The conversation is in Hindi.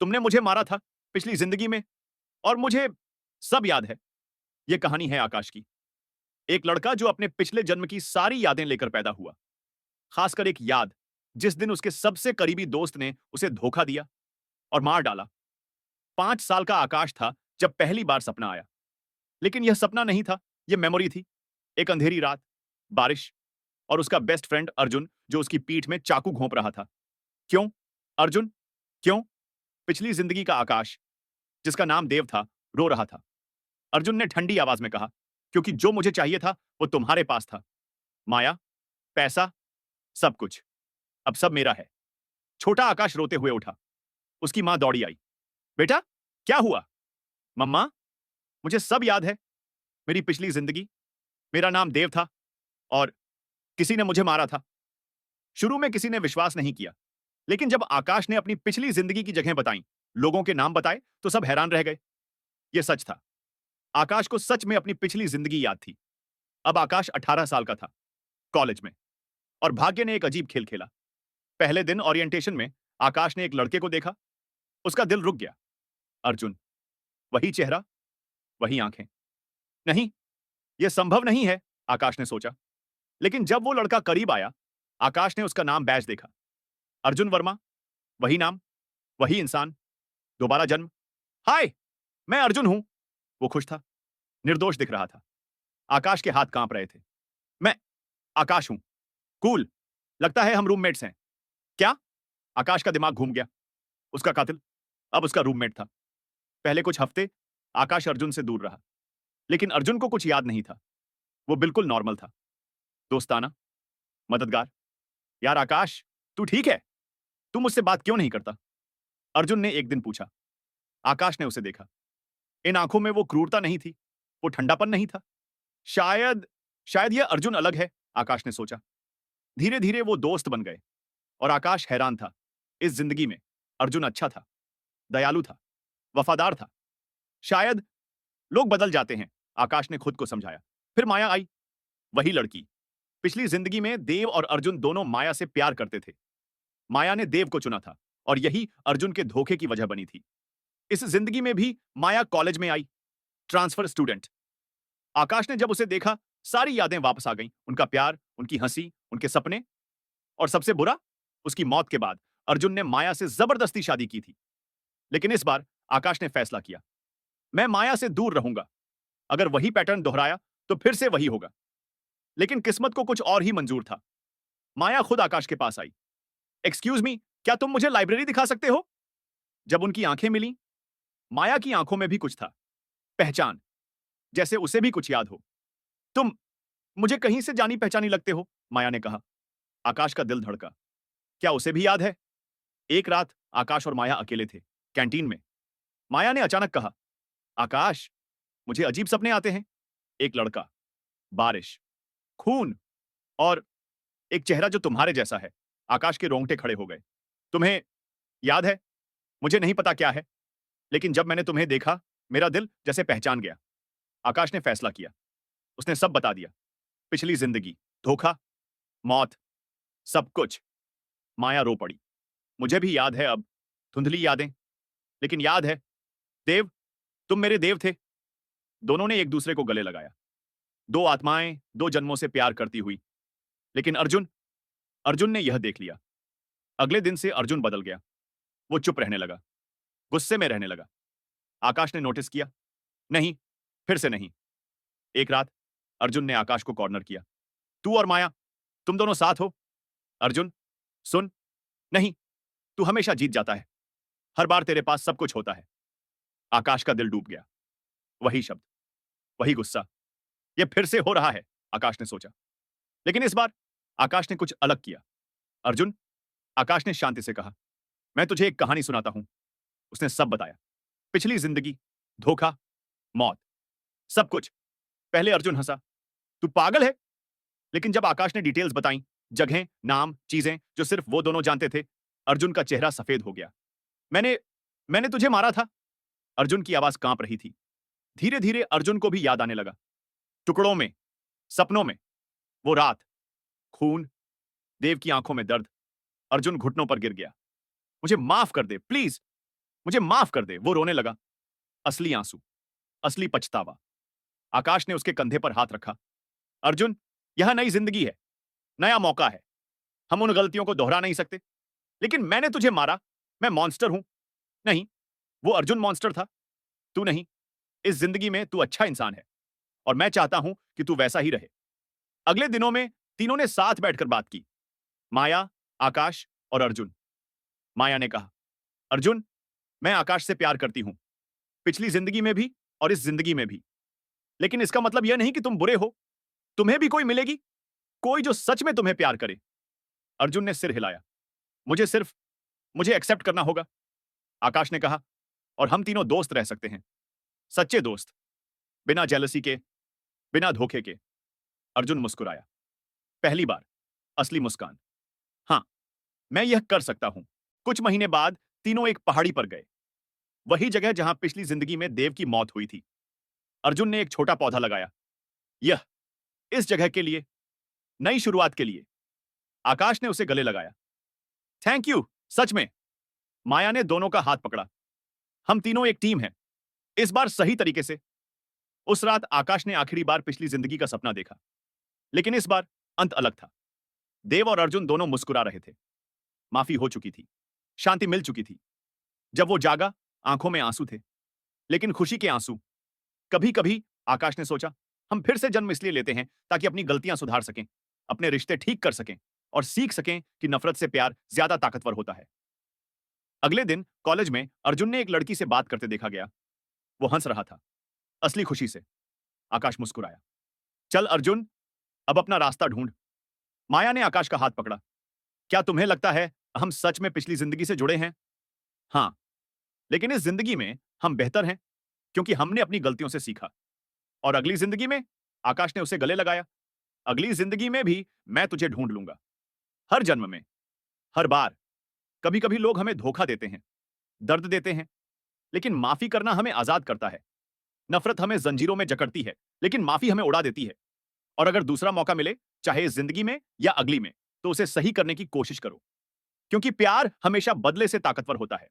तुमने मुझे मारा था पिछली जिंदगी में, और मुझे सब याद है। यह कहानी है आकाश की। एक लड़का जो अपने पिछले जन्म की सारी यादें लेकर पैदा हुआ। खासकर एक याद, जिस दिन उसके सबसे करीबी दोस्त ने उसे धोखा दिया और मार डाला। 5 साल का आकाश था जब पहली बार सपना आया। लेकिन यह सपना नहीं था, यह मेमोरी थी। एक अंधेरी रात, बारिश, और उसका बेस्ट फ्रेंड अर्जुन जो उसकी पीठ में चाकू घोंप रहा था। क्यों अर्जुन? क्यों? पिछली जिंदगी का आकाश, जिसका नाम देव था, रो रहा था। अर्जुन ने ठंडी आवाज में कहा, क्योंकि जो मुझे चाहिए था वो तुम्हारे पास था। माया, पैसा, सब कुछ अब सब मेरा है। छोटा आकाश रोते हुए उठा। उसकी मां दौड़ी आई। बेटा, क्या हुआ? मम्मा, मुझे सब याद है। मेरी पिछली जिंदगी, मेरा नाम देव था, और किसी ने मुझे मारा था। शुरू में किसी ने विश्वास नहीं किया, लेकिन जब आकाश ने अपनी पिछली जिंदगी की जगह बताई, लोगों के नाम बताए, तो सब हैरान रह गए। यह सच था। आकाश को सच में अपनी पिछली जिंदगी याद थी। अब आकाश 18 साल का था, कॉलेज में, और भाग्य ने एक अजीब खेल खेला। पहले दिन ओरिएंटेशन में आकाश ने एक लड़के को देखा। उसका दिल रुक गया। अर्जुन, वही चेहरा, वही आंखें। नहीं, यह संभव नहीं है, आकाश ने सोचा। लेकिन जब वो लड़का करीब आया, आकाश ने उसका नाम बैज देखा। अर्जुन वर्मा, वही नाम, वही इंसान, दोबारा जन्म। हाय, मैं अर्जुन हूं। वो खुश था, निर्दोष दिख रहा था। आकाश के हाथ कांप रहे थे। मैं आकाश हूं। कूल, लगता है हम रूममेट्स हैं। क्या? आकाश का दिमाग घूम गया। उसका कातिल अब उसका रूममेट था। पहले कुछ हफ्ते आकाश अर्जुन से दूर रहा, लेकिन अर्जुन को कुछ याद नहीं था। वो बिल्कुल नॉर्मल था, दोस्ताना, मददगार। यार आकाश, तू ठीक है? तू मुझसे बात क्यों नहीं करता? अर्जुन ने एक दिन पूछा। आकाश ने उसे देखा। इन आंखों में वो क्रूरता नहीं थी, वो ठंडापन नहीं था। शायद शायद यह अर्जुन अलग है, आकाश ने सोचा। धीरे धीरे वो दोस्त बन गए, और आकाश हैरान था। इस जिंदगी में अर्जुन अच्छा था, दयालु था, वफादार था। शायद लोग बदल जाते हैं, आकाश ने खुद को समझाया। फिर माया आई, वही लड़की। पिछली जिंदगी में देव और अर्जुन दोनों माया से प्यार करते थे। माया ने देव को चुना था, और यही अर्जुन के धोखे की वजह बनी थी। इस जिंदगी में भी माया कॉलेज में आई, ट्रांसफर स्टूडेंट। आकाश ने जब उसे देखा, सारी यादें वापस आ गईं। उनका प्यार, उनकी हंसी, उनके सपने, और सबसे बुरा, उसकी मौत के बाद अर्जुन ने माया से जबरदस्ती शादी की थी। लेकिन इस बार आकाश ने फैसला किया, मैं माया से दूर रहूंगा। अगर वही पैटर्न दोहराया तो फिर से वही होगा। लेकिन किस्मत को कुछ और ही मंजूर था। माया खुद आकाश के पास आई। एक्सक्यूज मी, क्या तुम मुझे लाइब्रेरी दिखा सकते हो? जब उनकी आंखें मिली, माया की आंखों में भी कुछ था, पहचान, जैसे उसे भी कुछ याद हो। तुम मुझे कहीं से जानी पहचानी लगते हो, माया ने कहा। आकाश का दिल धड़का। क्या उसे भी याद है? एक रात आकाश और माया अकेले थे, कैंटीन में। माया ने अचानक कहा, आकाश, मुझे अजीब सपने आते हैं। एक लड़का, बारिश, खून, और एक चेहरा जो तुम्हारे जैसा है। आकाश के रोंगटे खड़े हो गए। तुम्हें याद है? मुझे नहीं पता क्या है, लेकिन जब मैंने तुम्हें देखा, मेरा दिल जैसे पहचान गया। आकाश ने फैसला किया। उसने सब बता दिया। पिछली जिंदगी, धोखा, मौत, सब कुछ। माया रो पड़ी। मुझे भी याद है अब, धुंधली यादें, लेकिन याद है, देव, तुम मेरे देव थे। दोनों ने एक दूसरे को गले लगाया। दो आत्माएं, दो जन्मों से प्यार करती हुई। लेकिन अर्जुन, अर्जुन ने यह देख लिया। अगले दिन से अर्जुन बदल गया। वो चुप रहने लगा, गुस्से में रहने लगा। आकाश ने नोटिस किया। नहीं, फिर से नहीं। एक रात अर्जुन ने आकाश को कॉर्नर किया। तू और माया, तुम दोनों साथ हो। अर्जुन, सुन, नहीं, तू हमेशा जीत जाता है। हर बार तेरे पास सब कुछ होता है। आकाश का दिल डूब गया। वही शब्द, वही गुस्सा, यह फिर से हो रहा है, आकाश ने सोचा। लेकिन इस बार आकाश ने कुछ अलग किया। अर्जुन, आकाश ने शांति से कहा, मैं तुझे एक कहानी सुनाता हूं। उसने सब बताया। पिछली जिंदगी, धोखा, मौत, सब कुछ। पहले अर्जुन हंसा, तू पागल है? लेकिन जब आकाश ने डिटेल्स बताई, जगहें, नाम, चीजें जो सिर्फ वो दोनों जानते थे, अर्जुन का चेहरा सफेद हो गया। मैंने मैंने तुझे मारा था। अर्जुन की आवाज कांप रही थी। धीरे धीरे अर्जुन को भी याद आने लगा। टुकड़ों में, सपनों में, वो रात, खून, देव की आंखों में दर्द। अर्जुन घुटनों पर गिर गया। मुझे माफ कर दे, प्लीज। मुझे माफ कर दे। वो रोने लगा। असली आंसू, असली पछतावा। आकाश ने उसके कंधे पर हाथ रखा। अर्जुन, यह नई जिंदगी है, नया मौका है। हम उन गलतियों को दोहरा नहीं सकते। लेकिन मैंने तुझे मारा। मैं मॉन्स्टर हूं? नहीं, वो अर्जुन मॉन्स्टर था, तू नहीं। इस जिंदगी में तू अच्छा इंसान है और मैं चाहता हूं कि तू वैसा ही रहे। अगले दिनों में तीनों ने साथ बैठकर बात की। माया, आकाश और अर्जुन। माया ने कहा, अर्जुन, मैं आकाश से प्यार करती हूं, पिछली जिंदगी में भी और इस जिंदगी में भी। लेकिन इसका मतलब यह नहीं कि तुम बुरे हो। तुम्हें भी कोई मिलेगी, कोई जो सच में तुम्हें प्यार करे। अर्जुन ने सिर हिलाया। मुझे एक्सेप्ट करना होगा। आकाश ने कहा, और हम तीनों दोस्त रह सकते हैं, सच्चे दोस्त, बिना जेलसी के, बिना धोखे के। अर्जुन मुस्कुराया। पहली बार असली मुस्कान। हां, मैं यह कर सकता हूं। कुछ महीने बाद तीनों एक पहाड़ी पर गए, वही जगह जहां पिछली जिंदगी में देव की मौत हुई थी। अर्जुन ने एक छोटा पौधा लगाया। यह इस जगह के लिए, नई शुरुआत के लिए। आकाश ने उसे गले लगाया। थैंक यू, सच में। माया ने दोनों का हाथ पकड़ा। हम तीनों एक टीम हैं, इस बार सही तरीके से। उस रात आकाश ने आखिरी बार पिछली जिंदगी का सपना देखा, लेकिन इस बार अंत अलग था। देव और अर्जुन दोनों मुस्कुरा रहे थे। माफी हो चुकी थी, शांति मिल चुकी थी। जब वो जागा, आंखों में आंसू थे, लेकिन खुशी के आंसू। कभी कभी, आकाश ने सोचा, हम फिर से जन्म इसलिए लेते हैं ताकि अपनी गलतियां सुधार सकें, अपने रिश्ते ठीक कर सकें और सीख सकें कि नफरत से प्यार ज्यादा ताकतवर होता है। अगले दिन कॉलेज में अर्जुन ने एक लड़की से बात करते देखा गया। वो हंस रहा था, असली खुशी से। आकाश मुस्कुराया। चल अर्जुन, अब अपना रास्ता ढूंढ। माया ने आकाश का हाथ पकड़ा। क्या तुम्हें लगता है हम सच में पिछली जिंदगी से जुड़े हैं? हां, लेकिन इस जिंदगी में हम बेहतर हैं क्योंकि हमने अपनी गलतियों से सीखा। और अगली जिंदगी में, आकाश ने उसे गले लगाया, अगली जिंदगी में भी मैं तुझे ढूंढ लूंगा। हर जन्म में, हर बार। कभी कभी लोग हमें धोखा देते हैं, दर्द देते हैं, लेकिन माफी करना हमें आजाद करता है। नफरत हमें जंजीरों में जकड़ती है, लेकिन माफी हमें उड़ा देती है। और अगर दूसरा मौका मिले, चाहे इस जिंदगी में या अगली में, तो उसे सही करने की कोशिश करो, क्योंकि प्यार हमेशा बदले से ताकतवर होता है।